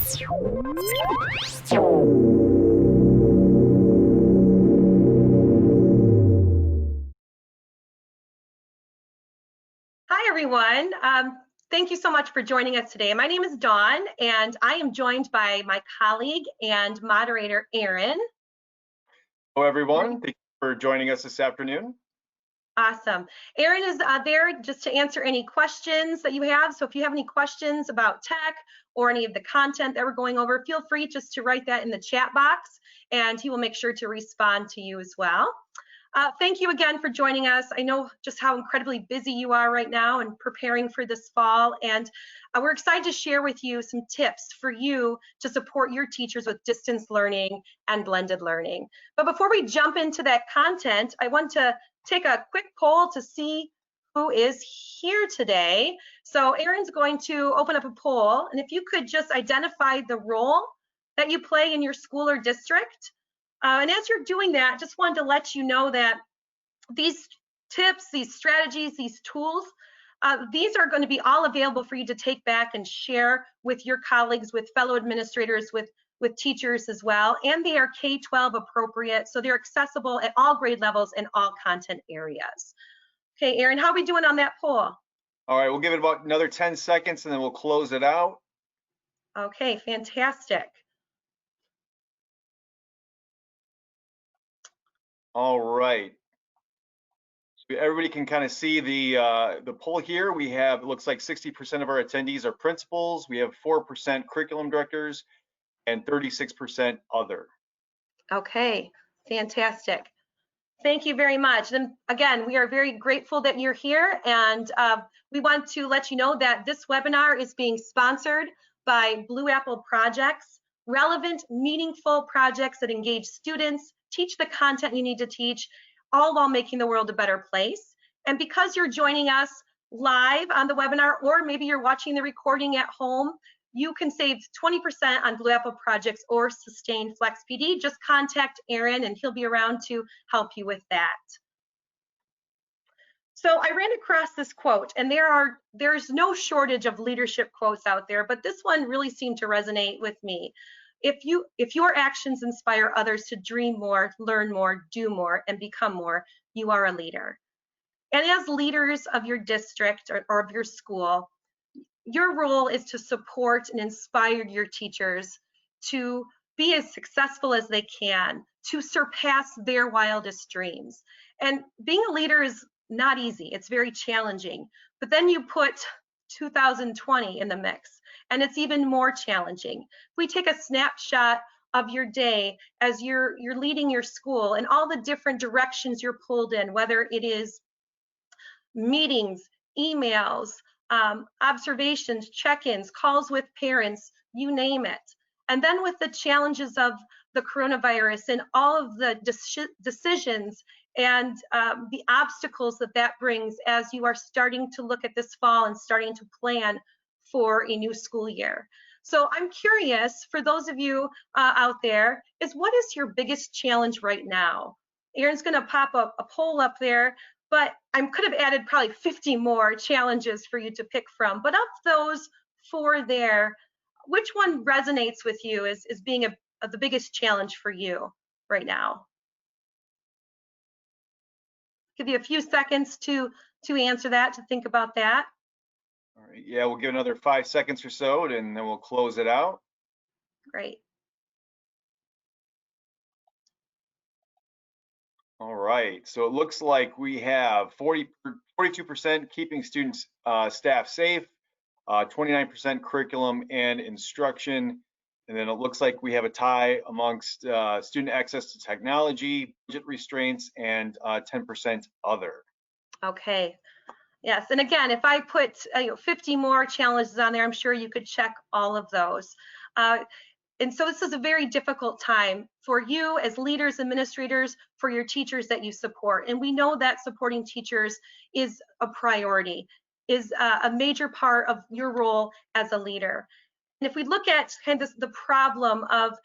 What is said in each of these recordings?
Hi, everyone. Thank you so much for joining us today. My name is Dawn, and I am joined by my colleague and moderator, Aaron. Hello, everyone. Thank you for joining us this afternoon. Awesome. Aaron is there just to answer any questions that you have. So if you have any questions about tech or any of the content that we're going over, feel free just to write that in the chat box, and he will make sure to respond to you as well. Thank you again for joining us. I know just how incredibly busy you are right now and preparing for this fall, and we're excited to share with you some tips for you to support your teachers with distance learning and blended learning. But before we jump into that content, I want to take a quick poll to see who is here today. So Aaron's going to open up a poll, and if you could just identify the role that you play in your school or district. And as you're doing that, just wanted to let you know that these tips, these strategies, these tools, these are going to be all available for you to take back and share with your colleagues, with fellow administrators, with teachers as well. And they are K-12 appropriate, so they're accessible at all grade levels and all content areas. Okay, Aaron, how are we doing on that poll? All right, we'll give it about another 10 seconds and then we'll close it out. Okay, fantastic. All right. So everybody can kind of see the poll here. We have, it looks like 60% of our attendees are principals. We have 4% curriculum directors and 36% other. Okay, fantastic. Thank you very much. And again, we are very grateful that you're here, and we want to let you know that this webinar is being sponsored by Blue Apple Projects, relevant, meaningful projects that engage students, teach the content you need to teach, all while making the world a better place. And because you're joining us live on the webinar, or maybe you're watching the recording at home, you can save 20% on Blue Apple Projects or Sustain Flex PD. Just contact Aaron and he'll be around to help you with that. So I ran across this quote, and there's no shortage of leadership quotes out there, but this one really seemed to resonate with me. If your actions inspire others to dream more, learn more, do more, and become more, you are a leader. And as leaders of your district or of your school, your role is to support and inspire your teachers to be as successful as they can, to surpass their wildest dreams. And being a leader is not easy, it's very challenging. But then you put 2020 in the mix, and it's even more challenging. If we take a snapshot of your day as you're leading your school and all the different directions you're pulled in, whether it is meetings, emails, observations, check-ins, calls with parents, you name it. And then with the challenges of the coronavirus and all of the decisions and the obstacles that brings as you are starting to look at this fall and starting to plan for a new school year. So I'm curious, for those of you out there, what is your biggest challenge right now? Aaron's gonna pop up a poll up there, but I could have added probably 50 more challenges for you to pick from. But of those 4 there, which one resonates with you as being the biggest challenge for you right now? Give you a few seconds to answer that, to think about that. All right, yeah, we'll give another 5 seconds or so and then we'll close it out. Great. All right, so it looks like we have 42% keeping students, staff safe, 29% curriculum and instruction, and then it looks like we have a tie amongst student access to technology, budget restraints, and 10% other. Okay. Yes, and again, if I put 50 more challenges on there, I'm sure you could check all of those. And so this is a very difficult time for you as leaders, administrators, for your teachers that you support. And we know that supporting teachers is a priority, is a major part of your role as a leader. And if we look at kind of the problem of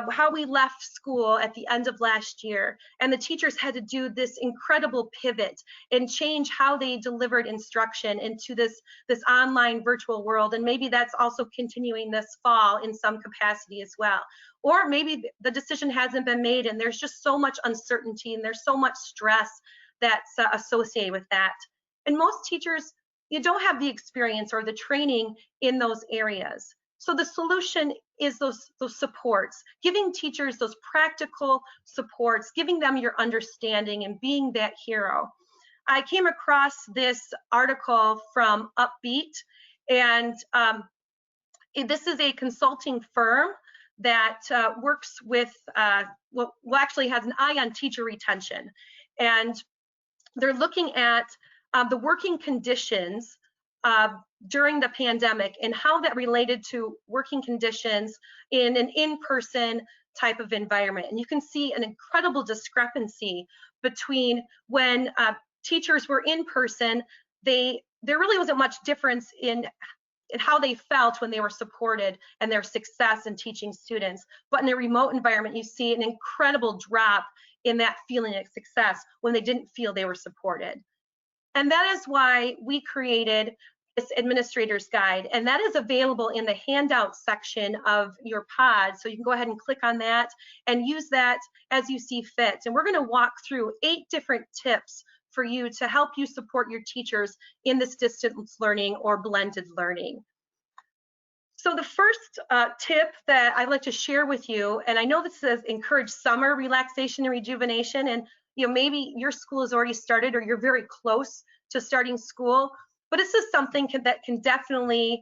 how we left school at the end of last year, and the teachers had to do this incredible pivot and change how they delivered instruction into this online virtual world, and maybe that's also continuing this fall in some capacity as well. Or maybe the decision hasn't been made and there's just so much uncertainty and there's so much stress that's associated with that. And most teachers, you don't have the experience or the training in those areas. So the solution is those supports, giving teachers those practical supports, giving them your understanding and being that hero. I came across this article from Upbeat, and this is a consulting firm that works with, well, actually has an eye on teacher retention. And they're looking at the working conditions during the pandemic and how that related to working conditions in an in-person type of environment. And you can see an incredible discrepancy between when teachers were in person, there really wasn't much difference in how they felt when they were supported and their success in teaching students. But in a remote environment, you see an incredible drop in that feeling of success when they didn't feel they were supported. And that is why we created this administrator's guide, and that is available in the handout section of your pod. So you can go ahead and click on that and use that as you see fit. And we're going to walk through 8 different tips for you to help you support your teachers in this distance learning or blended learning. So the first tip that I'd like to share with you, and I know this says encourage summer relaxation and rejuvenation, and maybe your school has already started or you're very close to starting school, but this is something that can definitely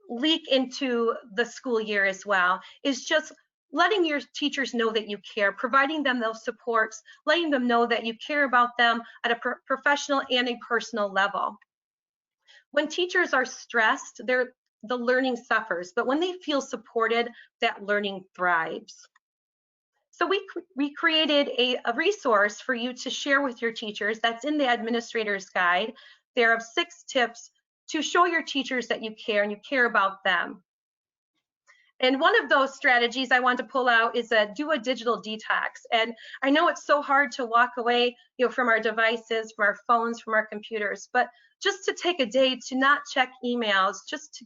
leak into the school year as well, is just letting your teachers know that you care, providing them those supports, letting them know that you care about them at a professional and a personal level. When teachers are stressed, the learning suffers, but when they feel supported, that learning thrives. So we created a resource for you to share with your teachers that's in the administrator's guide. There are 6 tips to show your teachers that you care and you care about them. And one of those strategies I want to pull out is do a digital detox. And I know it's so hard to walk away from our devices, from our phones, from our computers, but just to take a day to not check emails, just to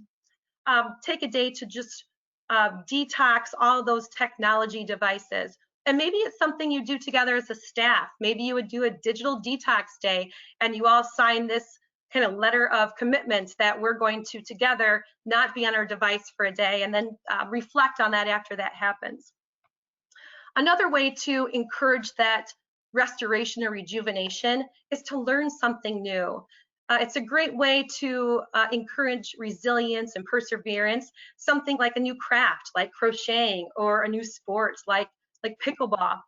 take a day to just detox all those technology devices. And maybe it's something you do together as a staff. Maybe you would do a digital detox day and you all sign this kind of letter of commitment that we're going to together not be on our device for a day, and then reflect on that after that happens. Another way to encourage that restoration or rejuvenation is to learn something new. It's a great way to encourage resilience and perseverance, something like a new craft, like crocheting, or a new sport, like pickleball.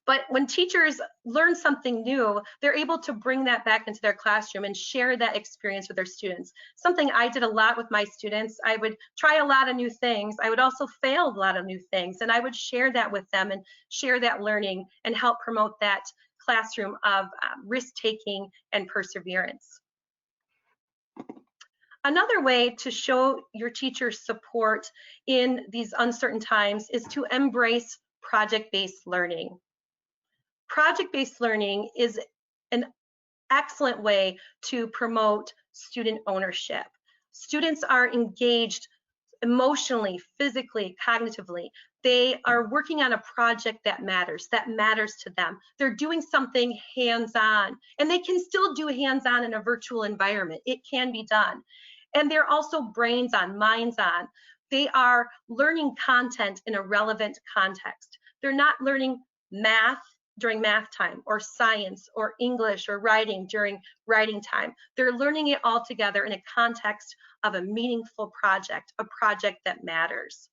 But when teachers learn something new, they're able to bring that back into their classroom and share that experience with their students. Something I did a lot with my students. I would try a lot of new things. I would also fail a lot of new things, and I would share that with them and share that learning and help promote that classroom of risk-taking and perseverance. Another way to show your teachers support in these uncertain times is to embrace project-based learning. Project-based learning is an excellent way to promote student ownership. Students are engaged emotionally, physically, cognitively. They are working on a project that matters to them. They're doing something hands-on, and they can still do hands-on in a virtual environment. It can be done. And they're also brains-on, minds-on. They are learning content in a relevant context. They're not learning math during math time, or science, or English, or writing during writing time. They're learning it all together in a context of a meaningful project, a project that matters.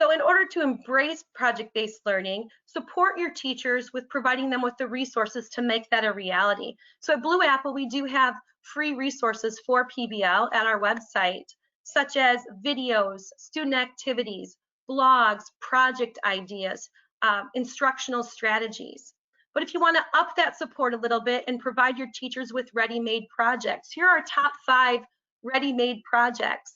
So in order to embrace project-based learning, support your teachers with providing them with the resources to make that a reality. So at Blue Apple, we do have free resources for PBL at our website, such as videos, student activities, blogs, project ideas, instructional strategies. But if you want to up that support a little bit and provide your teachers with ready-made projects, here are our top 5 ready-made projects.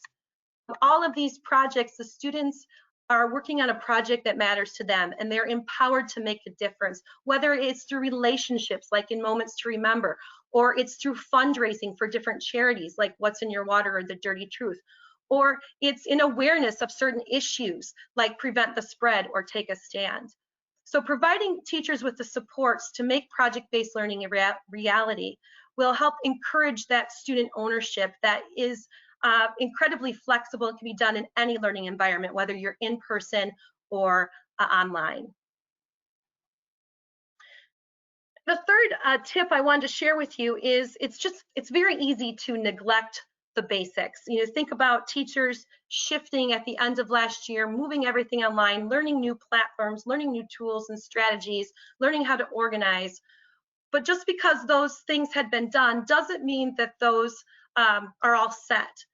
All of these projects, the students are working on a project that matters to them, and they're empowered to make a difference, whether it's through relationships, like in Moments to Remember, or it's through fundraising for different charities, like What's in Your Water or The Dirty Truth, or it's in awareness of certain issues, like Prevent the Spread or Take a Stand. So providing teachers with the supports to make project-based learning a reality will help encourage that student ownership that is incredibly flexible. It can be done in any learning environment, whether you're in person or online. The third tip I wanted to share with you is it's very easy to neglect the basics. You know, think about teachers shifting at the end of last year, moving everything online, learning new platforms, learning new tools and strategies, learning how to organize. But just because those things had been done doesn't mean that those are all set.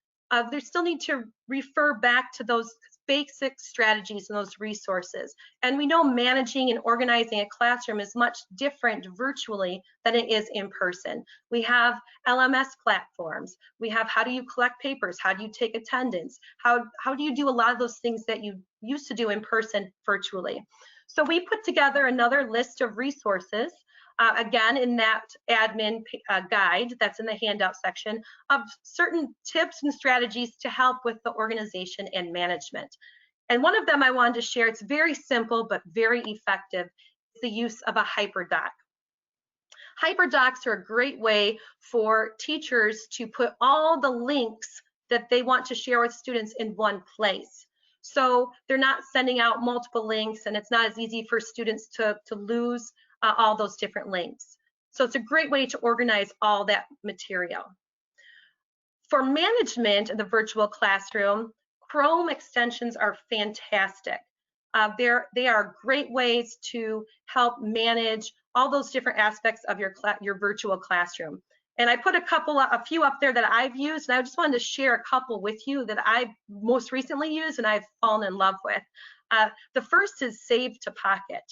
They still need to refer back to those basic strategies and those resources. And we know managing and organizing a classroom is much different virtually than it is in person. We have LMS platforms. We have how do you collect papers? How do you take attendance? How do you do a lot of those things that you used to do in person virtually? So we put together another list of resources again, in that admin guide that's in the handout section, of certain tips and strategies to help with the organization and management. And one of them I wanted to share, it's very simple but very effective, is the use of a hyperdoc. Hyperdocs are a great way for teachers to put all the links that they want to share with students in one place. So they're not sending out multiple links, and it's not as easy for students to lose all those different links. So it's a great way to organize all that material. For management in the virtual classroom, Chrome extensions are fantastic. They are great ways to help manage all those different aspects of your virtual classroom. And I put a few up there that I've used, and I just wanted to share a couple with you that I've most recently used and I've fallen in love with. The first is Save to Pocket.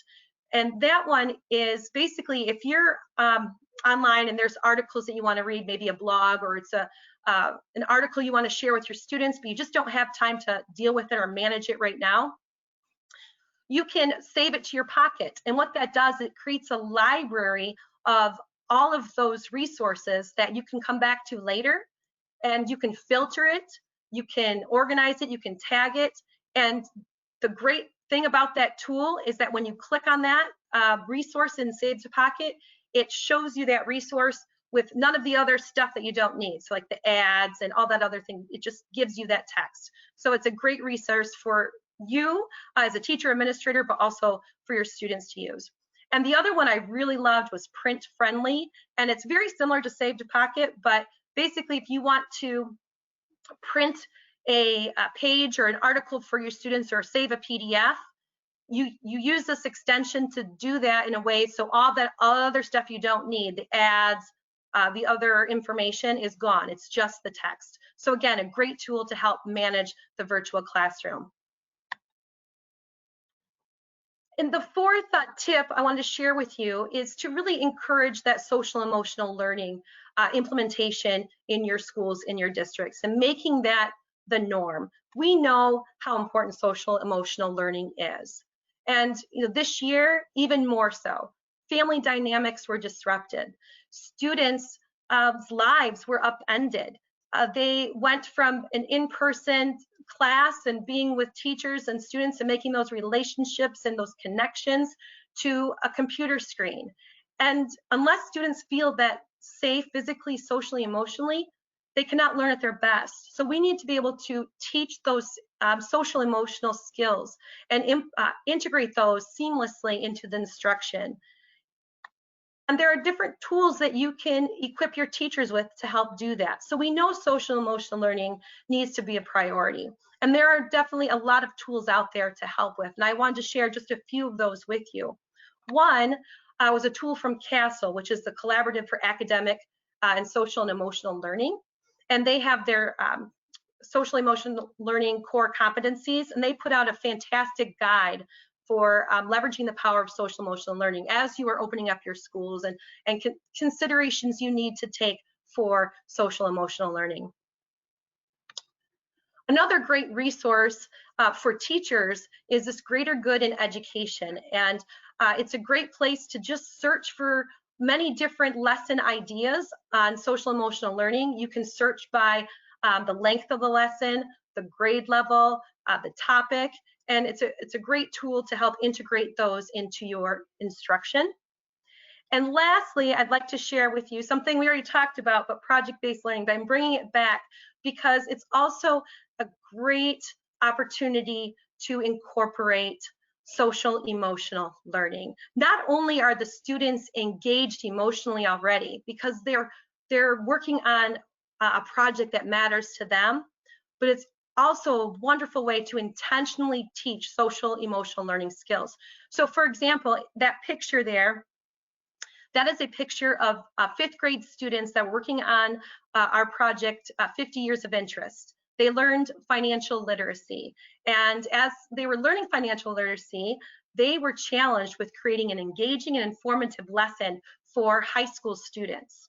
And that one is basically if you're online and there's articles that you want to read, maybe a blog, or it's an article you want to share with your students, but you just don't have time to deal with it or manage it right now, you can save it to your Pocket. And what that does, it creates a library of all of those resources that you can come back to later, and you can filter it, you can organize it, you can tag it. And the great thing about that tool is that when you click on that resource in Save to Pocket, it shows you that resource with none of the other stuff that you don't need. So like the ads and all that other thing, it just gives you that text. So it's a great resource for you as a teacher administrator, but also for your students to use. And the other one I really loved was Print Friendly. And it's very similar to Save to Pocket, but basically if you want to print a page or an article for your students or save a PDF, you use this extension to do that in a way so all that other stuff you don't need, the ads, the other information is gone. It's just the text. So again, a great tool to help manage the virtual classroom. And the fourth tip I wanted to share with you is to really encourage that social emotional learning implementation in your schools, in your districts, and making that the norm. We know how important social emotional learning is. And this year, even more so. Family dynamics were disrupted. Students' lives were upended. They went from an in-person class and being with teachers and students and making those relationships and those connections to a computer screen. And unless students feel that safe physically, socially, emotionally, they cannot learn at their best. So we need to be able to teach those social emotional skills and integrate those seamlessly into the instruction. And there are different tools that you can equip your teachers with to help do that. So we know social emotional learning needs to be a priority. And there are definitely a lot of tools out there to help with. And I wanted to share just a few of those with you. One was a tool from CASEL, which is the Collaborative for Academic and Social and Emotional Learning. And they have their social emotional learning core competencies, and they put out a fantastic guide for leveraging the power of social emotional learning as you are opening up your schools and considerations you need to take for social emotional learning. Another great resource for teachers is this Greater Good in Education. And it's a great place to just search for many different lesson ideas on social emotional learning. You can search by the length of the lesson, the grade level, the topic, and it's a great tool to help integrate those into your instruction. And lastly, I'd like to share with you something we already talked about, but project-based learning, but I'm bringing it back because it's also a great opportunity to incorporate social emotional learning. Not only are the students engaged emotionally already because they're working on a project that matters to them, but it's also a wonderful way to intentionally teach social emotional learning skills. So for example, that picture there, that is a picture of 5th grade students that were working on our project, 50 Years of Interest. They learned financial literacy. And as they were learning financial literacy, they were challenged with creating an engaging and informative lesson for high school students.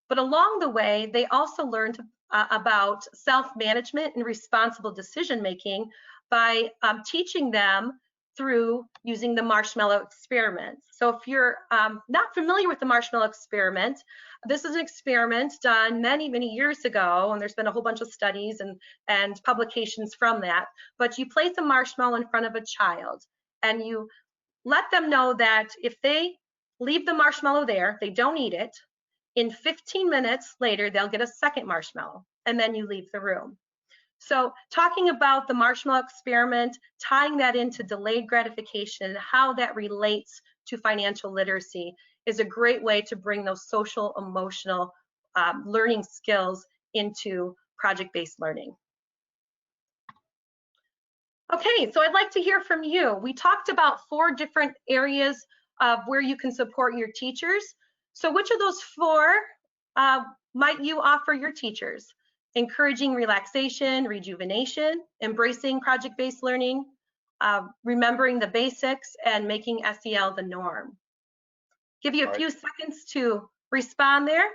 But along the way, they also learned about self-management and responsible decision-making by teaching them through using the marshmallow experiment. So if you're not familiar with the marshmallow experiment, this is an experiment done many, many years ago, and there's been a whole bunch of studies and publications from that. But you place a marshmallow in front of a child, and you let them know that if they leave the marshmallow there, they don't eat it, in 15 minutes later, they'll get a second marshmallow, and then you leave the room. So talking about the marshmallow experiment, tying that into delayed gratification, how that relates to financial literacy is a great way to bring those social emotional learning skills into project-based learning. Okay, so I'd like to hear from you. We talked about 4 different areas of where you can support your teachers. So which of those 4 might you offer your teachers? Encouraging relaxation, rejuvenation, embracing project-based learning, remembering the basics, and making SEL the norm. Give you a few seconds to respond there.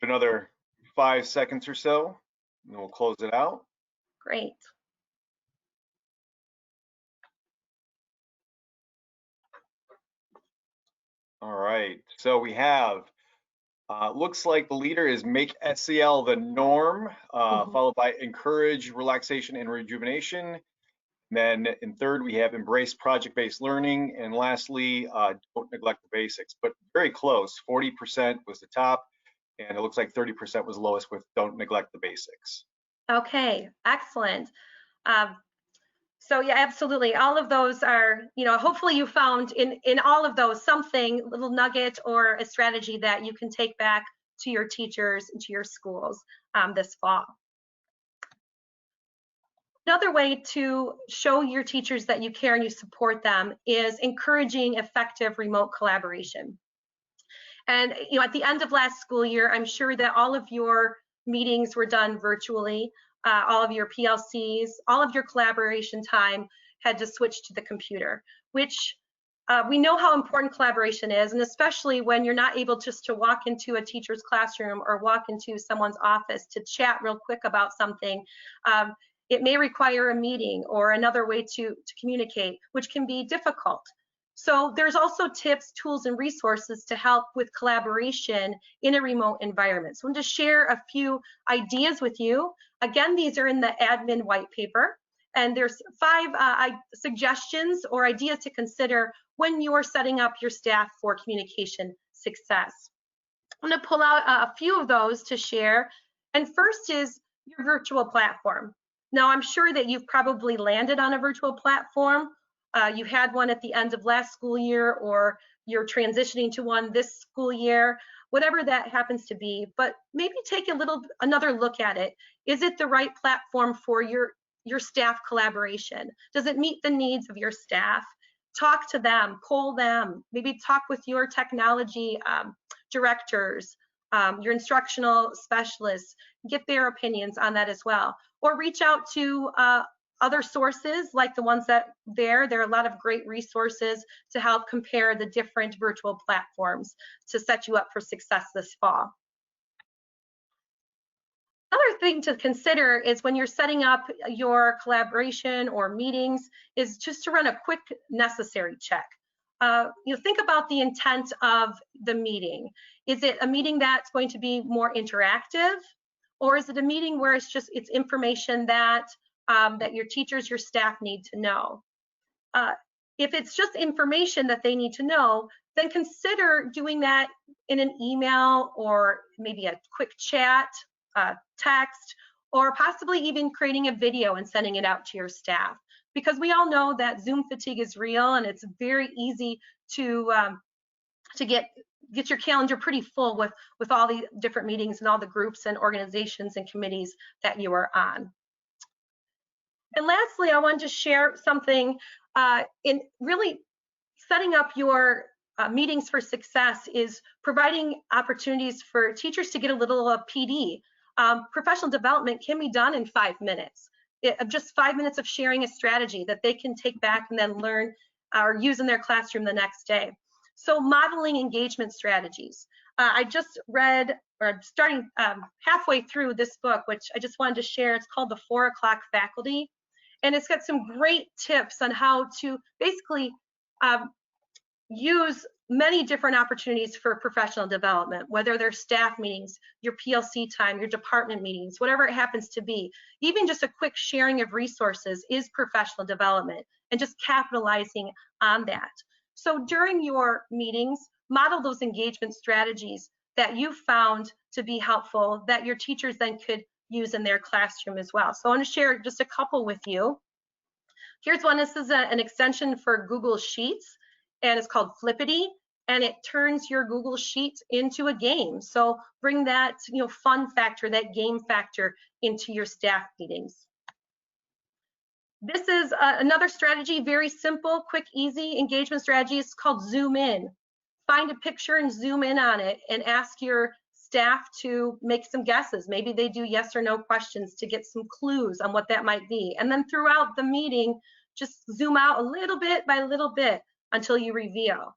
Another 5 seconds or so, and we'll close it out. Great. All right, so we have, looks like the leader is make SEL the norm, followed by encourage relaxation and rejuvenation. Then in third, we have embrace project-based learning. And lastly, don't neglect the basics, but very close. 40% was the top, and it looks like 30% was lowest with don't neglect the basics. Okay, excellent. So yeah, absolutely. All of those are, hopefully you found in all of those something, little nugget or a strategy that you can take back to your teachers and to your schools this fall. Another way to show your teachers that you care and you support them is encouraging effective remote collaboration. And at the end of last school year, I'm sure that all of your meetings were done virtually. All of your PLCs, all of your collaboration time had to switch to the computer, which we know how important collaboration is, and especially when you're not able just to walk into a teacher's classroom or walk into someone's office to chat real quick about something. It may require a meeting or another way to communicate, which can be difficult. So there's also tips, tools, and resources to help with collaboration in a remote environment. So I'm going to share a few ideas with you. Again, these are in the admin white paper, and there's 5 suggestions or ideas to consider when you're setting up your staff for communication success. I'm going to pull out a few of those to share. And first is your virtual platform. Now, I'm sure that you've probably landed on a virtual platform. You had one at the end of last school year, or you're transitioning to one this school year, whatever that happens to be, but maybe take another look at it. Is it the right platform for your staff collaboration? Does it meet the needs of your staff? Talk to them, poll them, maybe talk with your technology directors, your instructional specialists, get their opinions on that as well. Or reach out to other sources like the ones that there are a lot of great resources to help compare the different virtual platforms to set you up for success this fall. thing to consider is when you're setting up your collaboration or meetings is just to run a quick necessary check. Think about the intent of the meeting. Is it a meeting that's going to be more interactive, or is it a meeting where it's information that that your teachers, your staff need to know? If it's just information that they need to know, then consider doing that in an email or maybe a quick chat, text, or possibly even creating a video and sending it out to your staff. Because we all know that Zoom fatigue is real, and it's very easy to get your calendar pretty full with all the different meetings and all the groups and organizations and committees that you are on. And lastly, I wanted to share something in really setting up your meetings for success is providing opportunities for teachers to get a little PD. Professional development can be done in 5 minutes. Just 5 minutes of sharing a strategy that they can take back and then learn or use in their classroom the next day. So modeling engagement strategies. I just read, or I'm starting halfway through this book, which I just wanted to share. It's called The 4 O'Clock Faculty. And it's got some great tips on how to basically use many different opportunities for professional development, whether they're staff meetings, your PLC time, your department meetings, whatever it happens to be. Even just a quick sharing of resources is professional development, and just capitalizing on that. So during your meetings, model those engagement strategies that you found to be helpful that your teachers then could use in their classroom as well. So I want to share just a couple with you. Here's one. This is an extension for Google Sheets, and it's called Flippity, and it turns your Google Sheets into a game. So bring that fun factor, that game factor into your staff meetings. This is another strategy, very simple, quick, easy engagement strategy. It's called Zoom In. Find a picture and zoom in on it and ask your staff to make some guesses. Maybe they do yes or no questions to get some clues on what that might be. And then throughout the meeting, just zoom out a little bit by little bit until you reveal.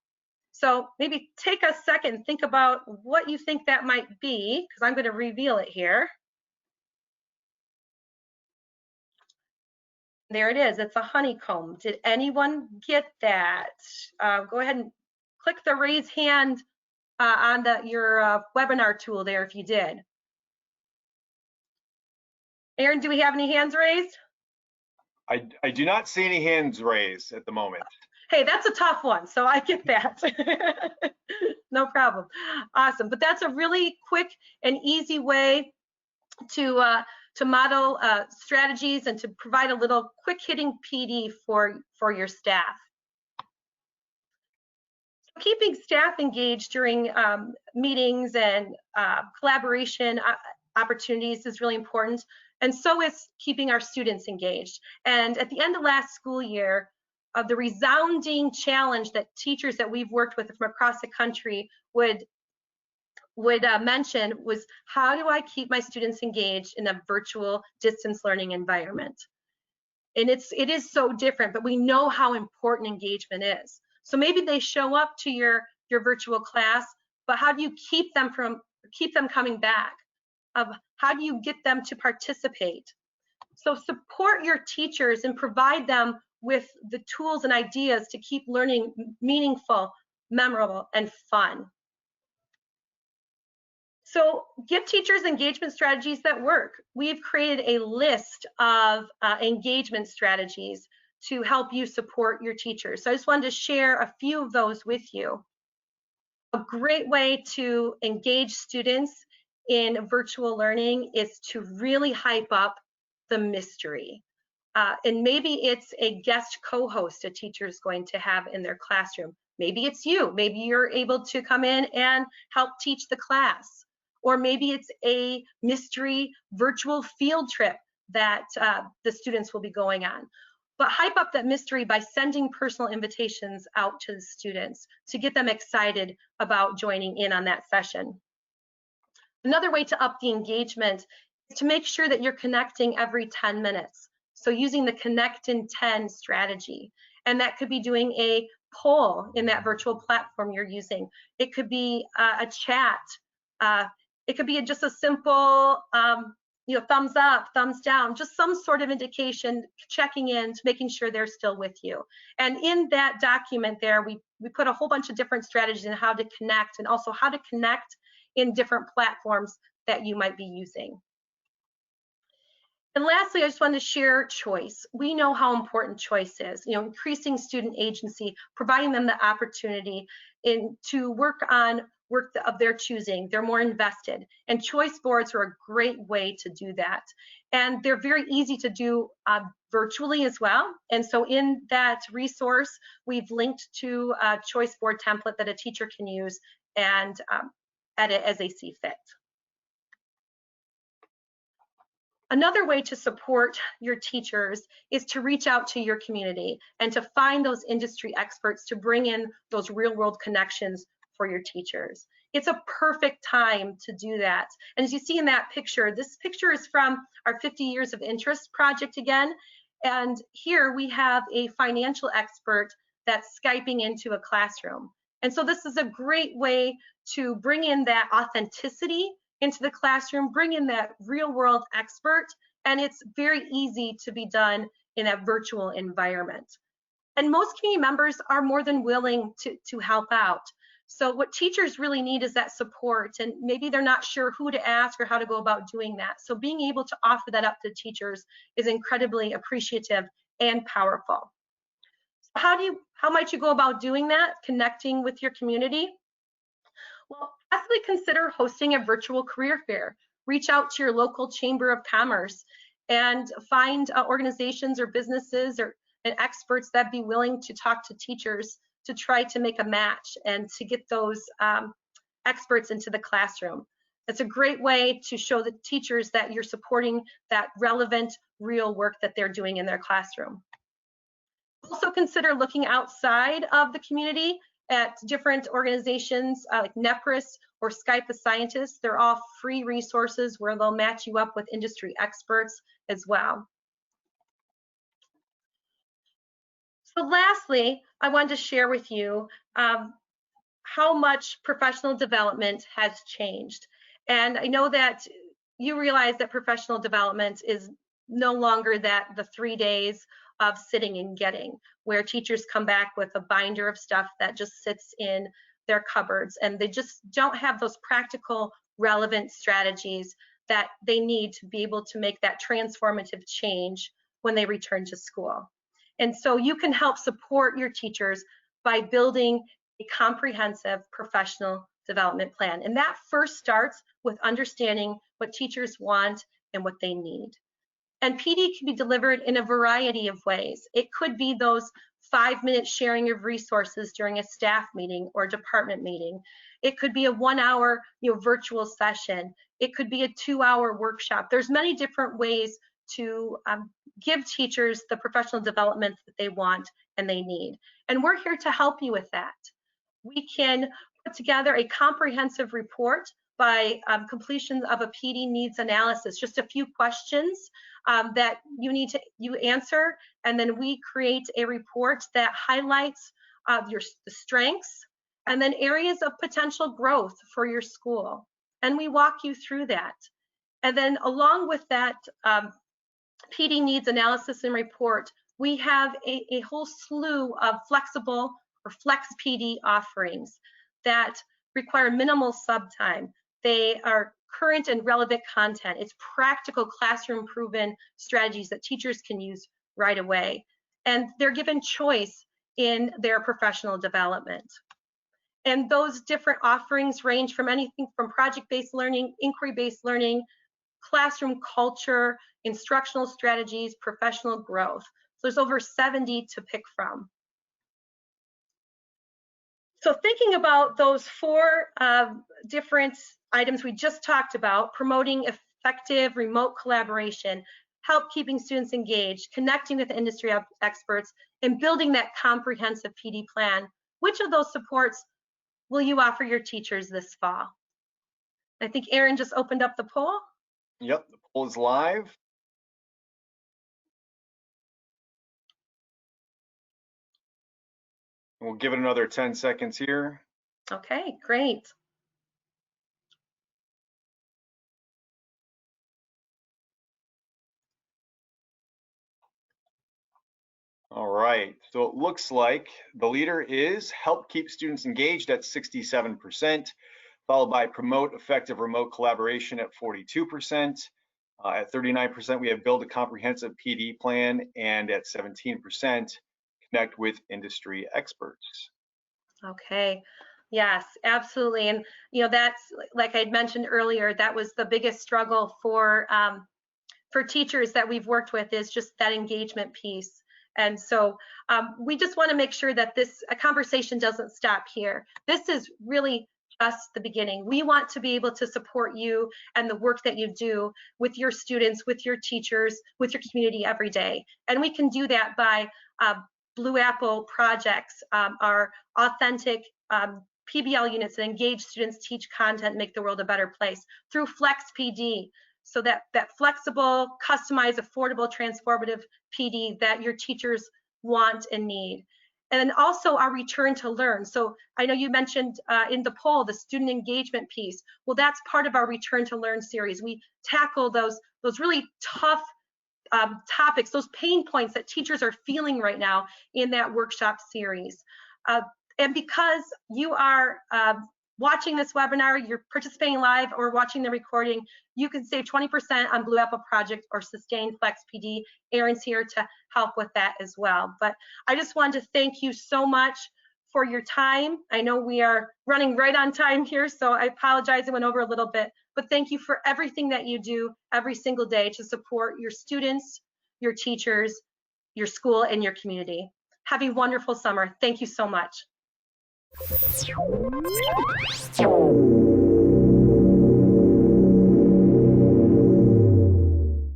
So maybe take a second, think about what you think that might be, because I'm going to reveal it here. There it is. It's a honeycomb. Did anyone get that? Go ahead and click the raise hand on your webinar tool there if you did. Aaron, do we have any hands raised? I do not see any hands raised at the moment. Hey, that's a tough one, so I get that. No problem. Awesome. But that's a really quick and easy way to model strategies and to provide a little quick hitting PD for your staff. Keeping staff engaged during meetings and collaboration opportunities is really important, and so is keeping our students engaged. And at the end of last school year, the resounding challenge that teachers that we've worked with from across the country would mention was, how do I keep my students engaged in a virtual distance learning environment? And it is so different, but we know how important engagement is. So maybe they show up to your virtual class, but how do you keep them coming back? How do you get them to participate? So support your teachers and provide them with the tools and ideas to keep learning meaningful, memorable, and fun. So give teachers engagement strategies that work. We've created a list of engagement strategies to help you support your teachers. So I just wanted to share a few of those with you. A great way to engage students in virtual learning is to really hype up the mystery. And maybe it's a guest co-host a teacher is going to have in their classroom. Maybe it's you. Maybe you're able to come in and help teach the class. Or maybe it's a mystery virtual field trip that the students will be going on. But hype up that mystery by sending personal invitations out to the students to get them excited about joining in on that session. Another way to up the engagement is to make sure that you're connecting every 10 minutes. So using the Connect in 10 strategy. And that could be doing a poll in that virtual platform you're using. It could be a chat. It could be just a simple thumbs up, thumbs down, just some sort of indication, checking in, making sure they're still with you. And in that document there, we put a whole bunch of different strategies on how to connect, and also how to connect in different platforms that you might be using. And lastly, I just wanted to share choice. We know how important choice is, increasing student agency, providing them the opportunity to work on work of their choosing. They're more invested. And choice boards are a great way to do that. And they're very easy to do virtually as well. And so in that resource, we've linked to a choice board template that a teacher can use and edit as they see fit. Another way to support your teachers is to reach out to your community and to find those industry experts to bring in those real world connections for your teachers. It's a perfect time to do that. And as you see in that picture, this picture is from our 50 Years of Interest project again. And here we have a financial expert that's Skyping into a classroom. And so this is a great way to bring in that authenticity into the classroom, bring in that real world expert, and it's very easy to be done in a virtual environment. And most community members are more than willing to help out. So what teachers really need is that support, and maybe they're not sure who to ask or how to go about doing that. So being able to offer that up to teachers is incredibly appreciative and powerful. So how might you go about doing that, connecting with your community? Well, possibly consider hosting a virtual career fair. Reach out to your local chamber of commerce and find organizations or businesses and experts that be willing to talk to teachers to try to make a match and to get those experts into the classroom. It's a great way to show the teachers that you're supporting that relevant, real work that they're doing in their classroom. Also consider looking outside of the community at different organizations like NEPRIS or Skype a Scientist. They're all free resources where they'll match you up with industry experts as well. So lastly, I wanted to share with you how much professional development has changed. And I know that you realize that professional development is no longer the 3 days of sitting and getting, where teachers come back with a binder of stuff that just sits in their cupboards, and they just don't have those practical, relevant strategies that they need to be able to make that transformative change when they return to school. And so you can help support your teachers by building a comprehensive professional development plan. And that first starts with understanding what teachers want and what they need. And PD can be delivered in a variety of ways. It could be those 5-minute sharing of resources during a staff meeting or department meeting. It could be a 1-hour virtual session. It could be a 2-hour workshop. There's many different ways to give teachers the professional development that they want and they need. And we're here to help you with that. We can put together a comprehensive report by completion of a PD needs analysis, just a few questions that you answer, and then we create a report that highlights the strengths and then areas of potential growth for your school. And we walk you through that. And then along with that PD needs analysis and report, we have a whole slew of flexible or flex PD offerings that require minimal sub time. They are current and relevant content. It's practical classroom proven strategies that teachers can use right away. And they're given choice in their professional development. And those different offerings range from anything from project-based learning, inquiry-based learning, classroom culture, instructional strategies, professional growth. So there's over 70 to pick from. So thinking about those 4 different items we just talked about, promoting effective remote collaboration, help keeping students engaged, connecting with industry experts, and building that comprehensive PD plan, which of those supports will you offer your teachers this fall? I think Aaron just opened up the poll. Yep, the poll is live. We'll give it another 10 seconds here. Okay, great. All right, so it looks like the leader is help keep students engaged at 67%, followed by promote effective remote collaboration at 42%. At 39%, we have build a comprehensive PD plan, and at 17%, connect with industry experts. Okay. Yes, absolutely. And that's like I'd mentioned earlier, that was the biggest struggle for teachers that we've worked with, is just that engagement piece. And so we just want to make sure that this conversation doesn't stop here. This is really just the beginning. We want to be able to support you and the work that you do with your students, with your teachers, with your community every day. And we can do that by Blue Apple projects, our authentic PBL units that engage students, teach content, make the world a better place, through Flex PD, so that flexible, customized, affordable, transformative PD that your teachers want and need. And then also our return to learn. So I know you mentioned in the poll the student engagement piece. Well, that's part of our return to learn series. We tackle those really tough topics, those pain points that teachers are feeling right now in that workshop series. And because you are watching this webinar, you're participating live or watching the recording, you can save 20% on Blue Apple Project or Sustain Flex PD. Erin's here to help with that as well. But I just wanted to thank you so much for your time. I know we are running right on time here, so I apologize I went over a little bit, but thank you for everything that you do every single day to support your students, your teachers, your school, and your community. Have a wonderful summer. Thank you so much.